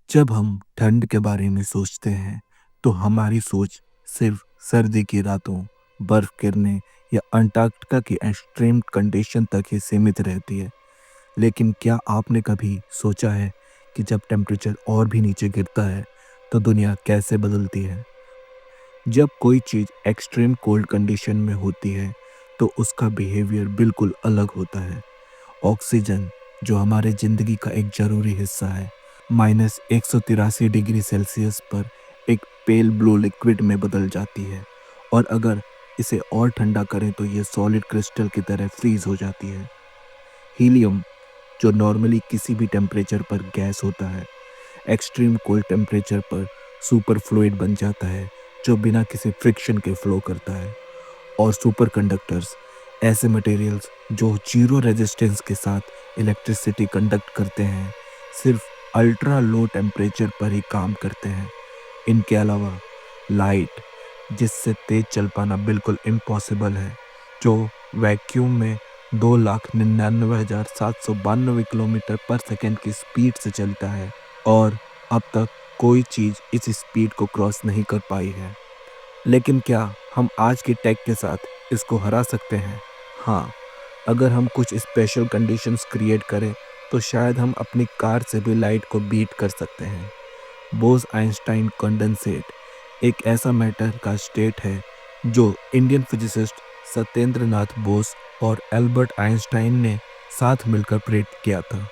जब हम ठंड के बारे में सोचते हैं तो हमारी सोच सिर्फ सर्दी की रातों, बर्फ गिरने या अंटार्कटिका की एक्सट्रीम कंडीशन तक ही सीमित रहती है। लेकिन क्या आपने कभी सोचा है कि जब टेम्परेचर और भी नीचे गिरता है तो दुनिया कैसे बदलती है? जब कोई चीज़ एक्सट्रीम कोल्ड कंडीशन में होती है तो उसका बिहेवियर बिल्कुल अलग होता है। ऑक्सीजन, जो हमारे ज़िंदगी का एक ज़रूरी हिस्सा है, -183 डिग्री सेल्सियस पर एक पेल ब्लू लिक्विड में बदल जाती है और अगर इसे और ठंडा करें तो ये सॉलिड क्रिस्टल की तरह फ्रीज हो जाती है। हीलियम, जो नॉर्मली किसी भी टेम्परेचर पर गैस होता है, एक्सट्रीम कोल्ड टेम्परेचर पर सुपर फ्लूइड बन जाता है जो बिना किसी फ्रिक्शन के फ्लो करता है। और सुपर कंडक्टर्स, ऐसे मटेरियल्स जो जीरो रेजिस्टेंस के साथ इलेक्ट्रिसिटी कंडक्ट करते हैं, सिर्फ अल्ट्रा लो टेम्परेचर पर ही काम करते हैं। इनके अलावा लाइट, जिससे तेज चल पाना बिल्कुल इम्पॉसिबल है, जो वैक्यूम में 2,99,792 किलोमीटर पर सेकेंड की स्पीड से चलता है और अब तक कोई चीज़ इस स्पीड को क्रॉस नहीं कर पाई है। लेकिन क्या हम आज की टेक के साथ इसको हरा सकते हैं? हाँ, अगर हम कुछ स्पेशल कंडीशंस क्रिएट करें तो शायद हम अपनी कार से भी लाइट को बीट कर सकते हैं। बोस-आइंस्टाइन कंडेंसेट एक ऐसा मैटर का स्टेट है जो इंडियन फिजिसिस्ट सत्येंद्र नाथ बोस और एल्बर्ट आइंस्टाइन ने साथ मिलकर प्रेडिक्ट किया था,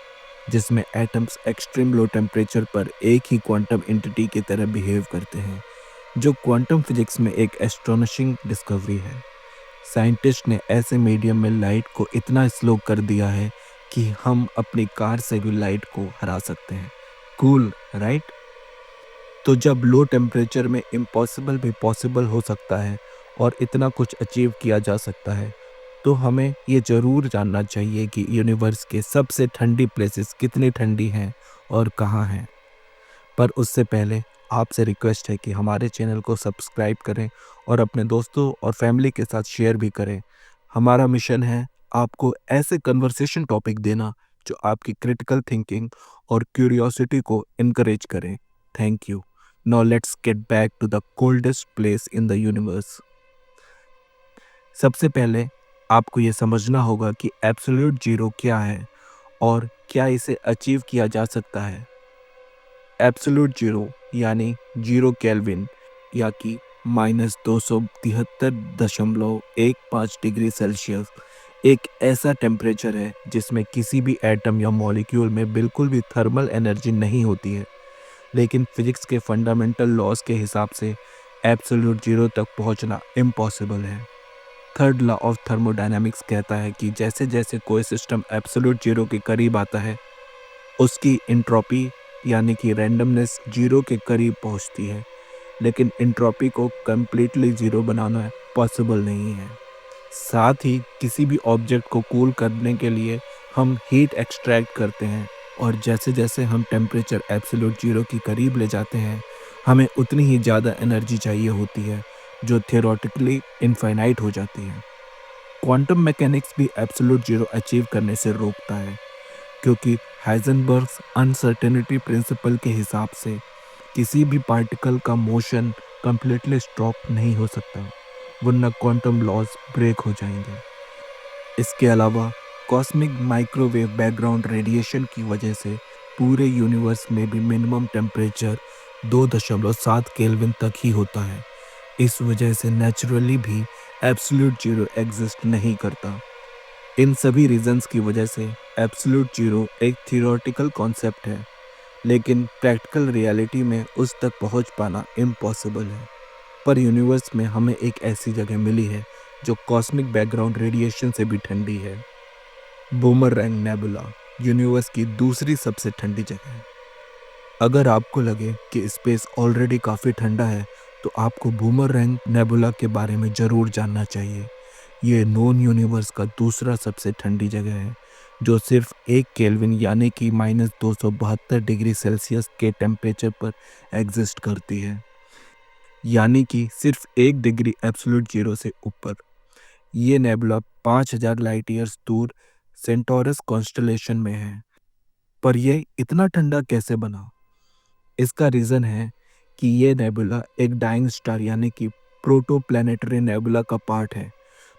जिसमें एटम्स एक्सट्रीम लो टेम्परेचर पर एक ही क्वांटम एंटिटी की तरह बिहेव करते हैं, जो क्वांटम फिजिक्स में एक एस्टोनिशिंग डिस्कवरी है। साइंटिस्ट ने ऐसे मीडियम में लाइट को इतना स्लो कर दिया है कि हम अपनी कार से भी लाइट को हरा सकते हैं। Cool, right? तो जब लो टेम्परेचर में इम्पॉसिबल भी पॉसिबल हो सकता है और इतना कुछ अचीव किया जा सकता है, तो हमें ये ज़रूर जानना चाहिए कि यूनिवर्स के सबसे ठंडी प्लेसेस कितनी ठंडी हैं और कहाँ हैं। पर उससे पहले आपसे रिक्वेस्ट है कि हमारे चैनल को सब्सक्राइब करें और अपने दोस्तों और फैमिली के साथ शेयर भी करें। हमारा मिशन है आपको ऐसे कन्वर्सेशन टॉपिक देना जो आपकी क्रिटिकल थिंकिंग और क्यूरियोसिटी को इनकरेज करें। Thank you. Now let's get back to the coldest place in the universe. सबसे पहले आपको ये समझना होगा कि एब्सोल्यूट जीरो क्या है और क्या इसे अचीव किया जा सकता है। एब्सोल्यूट जीरो यानी जीरो केल्विन या कि -273.15 डिग्री सेल्सियस एक ऐसा टेम्परेचर है जिसमें किसी भी एटम या मॉलिक्यूल में बिल्कुल भी थर्मल एनर्जी नहीं होती है। लेकिन फिजिक्स के फंडामेंटल लॉज के हिसाब से एब्सोल्यूट जीरो तक पहुंचना इम्पॉसिबल है। थर्ड लॉ ऑफ थर्मोडायनामिक्स कहता है कि जैसे जैसे कोई सिस्टम एब्सोल्यूट जीरो के करीब आता है, उसकी इंट्रोपी यानी कि रैंडमनेस जीरो के करीब पहुंचती है, लेकिन इंट्रोपी को कम्प्लीटली जीरो बनाना पॉसिबल नहीं है। साथ ही किसी भी ऑब्जेक्ट को कूल करने के लिए हम हीट एक्सट्रैक्ट करते हैं और जैसे जैसे हम टेम्परेचर एब्सोल्यूट जीरो के करीब ले जाते हैं, हमें उतनी ही ज़्यादा एनर्जी चाहिए होती है, जो थियोरेटिकली इनफाइनाइट हो जाती है। क्वांटम मैकेनिक्स भी एब्सोल्यूट जीरो अचीव करने से रोकता है, क्योंकि हाइजेनबर्ग्स अनसर्टेनिटी प्रिंसिपल के हिसाब से किसी भी पार्टिकल का मोशन कंप्लीटली स्टॉप नहीं हो सकता, वरना क्वांटम लॉज ब्रेक हो जाएंगे। इसके अलावा कॉस्मिक माइक्रोवेव बैकग्राउंड रेडिएशन की वजह से पूरे यूनिवर्स में भी मिनिमम टेम्परेचर 2.7 केल्विन तक ही होता है। इस वजह से नेचुरली भी एब्सोल्यूट जीरो एग्जिस्ट नहीं करता। इन सभी रीजंस की वजह से एब्सोल्यूट जीरो एक थियोरेटिकल कॉन्सेप्ट है, लेकिन प्रैक्टिकल रियलिटी में उस तक पहुंच पाना इम्पॉसिबल है। पर यूनिवर्स में हमें एक ऐसी जगह मिली है जो कॉस्मिक बैकग्राउंड रेडिएशन से भी ठंडी है। बूमरैंग नेबुला यूनिवर्स की दूसरी सबसे ठंडी जगह है। अगर आपको लगे कि स्पेस ऑलरेडी काफ़ी ठंडा है, तो आपको बूमरैंग नेबुला के बारे में ज़रूर जानना चाहिए। ये नॉन यूनिवर्स का दूसरा सबसे ठंडी जगह है, जो सिर्फ 1 केल्विन यानी कि -272 डिग्री सेल्सियस के टेम्परेचर पर एग्जिस्ट करती है, यानी कि सिर्फ 1 डिग्री एब्सोल्यूट जीरो से ऊपर। ये नेबुला 5000 लाइट ईयर्स दूर सेंटोरस कॉन्स्टेलेशन में है। पर यह इतना ठंडा कैसे बना? इसका रीज़न है कि ये नेबुला एक डाइंग स्टार यानी कि प्रोटोप्लैनेटरी नेबुला का पार्ट है,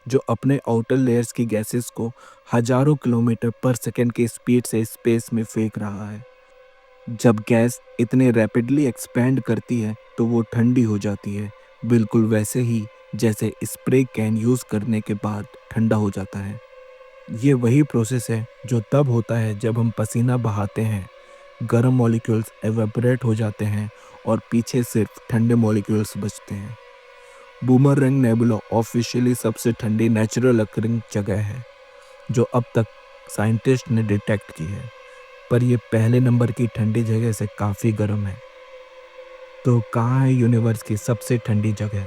जो अपने आउटर लेयर्स की गैसेस को हजारों किलोमीटर पर सेकंड की स्पीड से स्पेस में फेंक रहा है। जब गैस इतने रैपिडली एक्सपैंड करती है तो वो ठंडी हो जाती है, बिल्कुल वैसे ही जैसे स्प्रे कैन यूज़ करने के बाद ठंडा हो जाता है। ये वही प्रोसेस है जो तब होता है जब हम पसीना बहाते हैं, गर्म मॉलिक्यूल्स एवेपोरेट हो जाते हैं और पीछे सिर्फ ठंडे मॉलिक्यूल्स बचते हैं। बूमरैंग नेबुला ऑफिशियली सबसे ठंडी नेचुरल अकरिंग जगह है जो अब तक साइंटिस्ट ने डिटेक्ट की है, पर ये पहले नंबर की ठंडी जगह से काफ़ी गर्म है। तो कहाँ है यूनिवर्स की सबसे ठंडी जगह?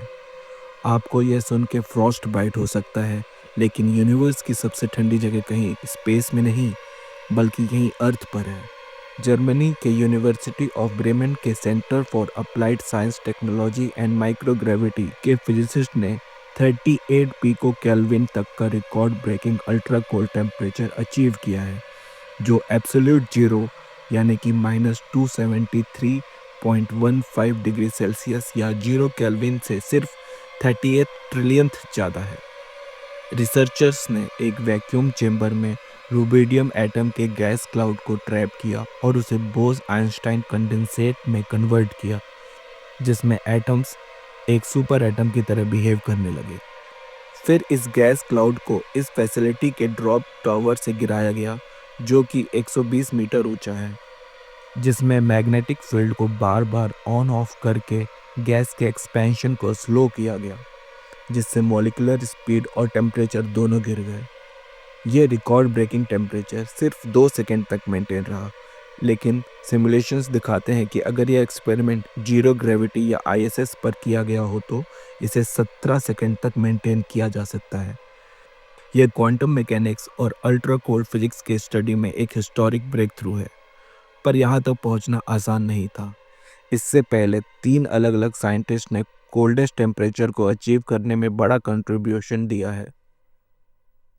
आपको यह सुन के फ्रॉस्ट बाइट हो सकता है, लेकिन यूनिवर्स की सबसे ठंडी जगह कहीं स्पेस में नहीं, बल्कि यहीं अर्थ पर है। जर्मनी के यूनिवर्सिटी ऑफ ब्रेमेन के centre for applied science technology and microgravity के फिजिसिस्ट ने 38 पिको केल्विन तक का record breaking ultra cold temperature achieve किया है, जो एब्सोल्यूट जीरो यानी कि -273.15 डिग्री सेल्सियस या 0 केल्विन से सिर्फ 38 ट्रिलियंथ ज़्यादा है। रिसर्चर्स ने एक वैक्यूम चेंबर में रूबिडियम एटम के गैस क्लाउड को ट्रैप किया और उसे बोस-आइंस्टाइन कंडेंसेट में कन्वर्ट किया, जिसमें एटम्स एक सुपर एटम की तरह बिहेव करने लगे। फिर इस गैस क्लाउड को इस फैसिलिटी के ड्रॉप टावर से गिराया गया, जो कि 120 मीटर ऊंचा है, जिसमें मैग्नेटिक फील्ड को बार बार ऑन ऑफ करके गैस के एक्सपेंशन को स्लो किया गया, जिससे मॉलिक्यूलर स्पीड और टेम्परेचर दोनों गिर गए। ये रिकॉर्ड ब्रेकिंग टेम्परेचर सिर्फ 2 सेकेंड तक मेंटेन रहा, लेकिन सिमुलेशंस दिखाते हैं कि अगर यह एक्सपेरिमेंट जीरो ग्रेविटी या ISS पर किया गया हो तो इसे 17 सेकेंड तक मेंटेन किया जा सकता है। यह क्वांटम मैकेनिक्स और अल्ट्रा कोल्ड फिजिक्स के स्टडी में एक हिस्टोरिक ब्रेक थ्रू है, पर यहाँ तक पहुँचना आसान नहीं था। इससे पहले 3 अलग अलग साइंटिस्ट ने कोल्डेस्ट टेम्परेचर को अचीव करने में बड़ा कंट्रीब्यूशन दिया है।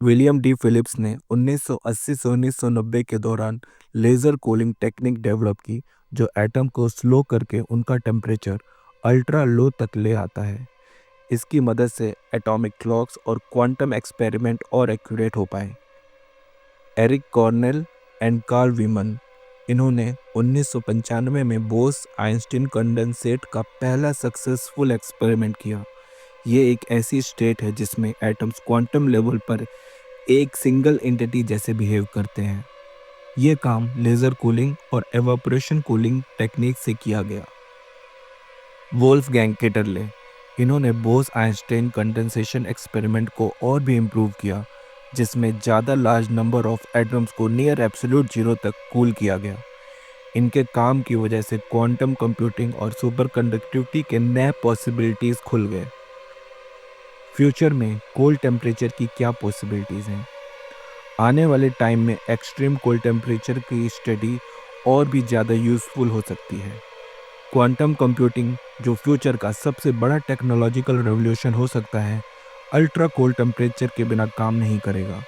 विलियम डी फिलिप्स ने 1980 से 1990 के दौरान लेज़र कूलिंग टेक्निक डेवलप की, जो एटम को स्लो करके उनका टेम्परेचर अल्ट्रा लो तक ले आता है। इसकी मदद से एटॉमिक क्लॉक्स और क्वांटम एक्सपेरिमेंट और एक्यूरेट हो पाए। Eric Cornell and Carl Wieman, इन्होंने 1995 में बोस-आइंस्टीन कंडेंसेट का पहला सक्सेसफुल एक्सपेरिमेंट किया। ये एक ऐसी स्टेट है जिसमें एटम्स क्वांटम लेवल पर एक सिंगल एंटिटी जैसे बिहेव करते हैं। ये काम लेज़र कूलिंग और एवापोरेशन कूलिंग टेक्निक से किया गया। वोल्फगैंग केटरले, इन्होंने बोस-आइंस्टीन कंडेंसेशन एक्सपेरिमेंट को और भी इम्प्रूव किया, जिसमें ज़्यादा लार्ज नंबर ऑफ एटम्स को नियर एब्सोल्यूट जीरो तक कूल किया गया। इनके काम की वजह से क्वांटम कंप्यूटिंग और सुपर कंडक्टिविटी के नए पॉसिबिलिटीज़ खुल गए। फ्यूचर में कोल्ड टेम्परेचर की क्या पॉसिबिलिटीज़ हैं? आने वाले टाइम में एक्सट्रीम कोल्ड टेम्परेचर की स्टडी और भी ज़्यादा यूज़फुल हो सकती है। क्वांटम कंप्यूटिंग, जो फ्यूचर का सबसे बड़ा टेक्नोलॉजिकल रेवोल्यूशन हो सकता है, अल्ट्रा कोल्ड टेम्परेचर के बिना काम नहीं करेगा।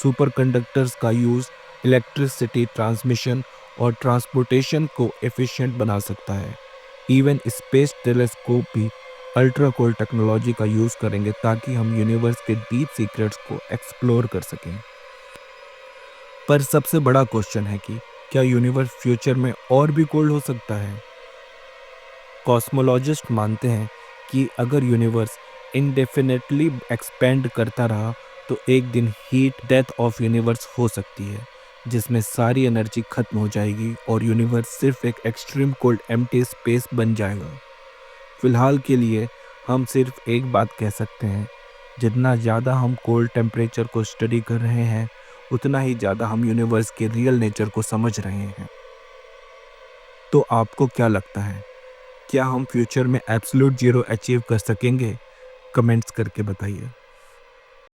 सुपर कंडक्टर्स का यूज़ इलेक्ट्रिसिटी ट्रांसमिशन और ट्रांसपोर्टेशन को एफिशिएंट बना सकता है। इवन स्पेस टेलीस्कोप भी अल्ट्रा कोल्ड टेक्नोलॉजी का यूज़ करेंगे ताकि हम यूनिवर्स के डीप सीक्रेट्स को एक्सप्लोर कर सकें। पर सबसे बड़ा क्वेश्चन है कि क्या यूनिवर्स फ्यूचर में और भी कोल्ड हो सकता है? कॉस्मोलॉजिस्ट मानते हैं कि अगर यूनिवर्स इनडेफिनेटली एक्सपेंड करता रहा तो एक दिन हीट डेथ ऑफ यूनिवर्स हो सकती है, जिसमें सारी एनर्जी खत्म हो जाएगी और यूनिवर्स सिर्फ एक एक्सट्रीम कोल्ड एम्प्टी स्पेस बन जाएगा। फिलहाल के लिए हम सिर्फ एक बात कह सकते हैं, जितना ज़्यादा हम कोल्ड टेम्परेचर को स्टडी कर रहे हैं, उतना ही ज़्यादा हम यूनिवर्स के रियल नेचर को समझ रहे हैं। तो आपको क्या लगता है, क्या हम फ्यूचर में एब्सोल्यूट जीरो अचीव कर सकेंगे? कमेंट्स करके बताइए।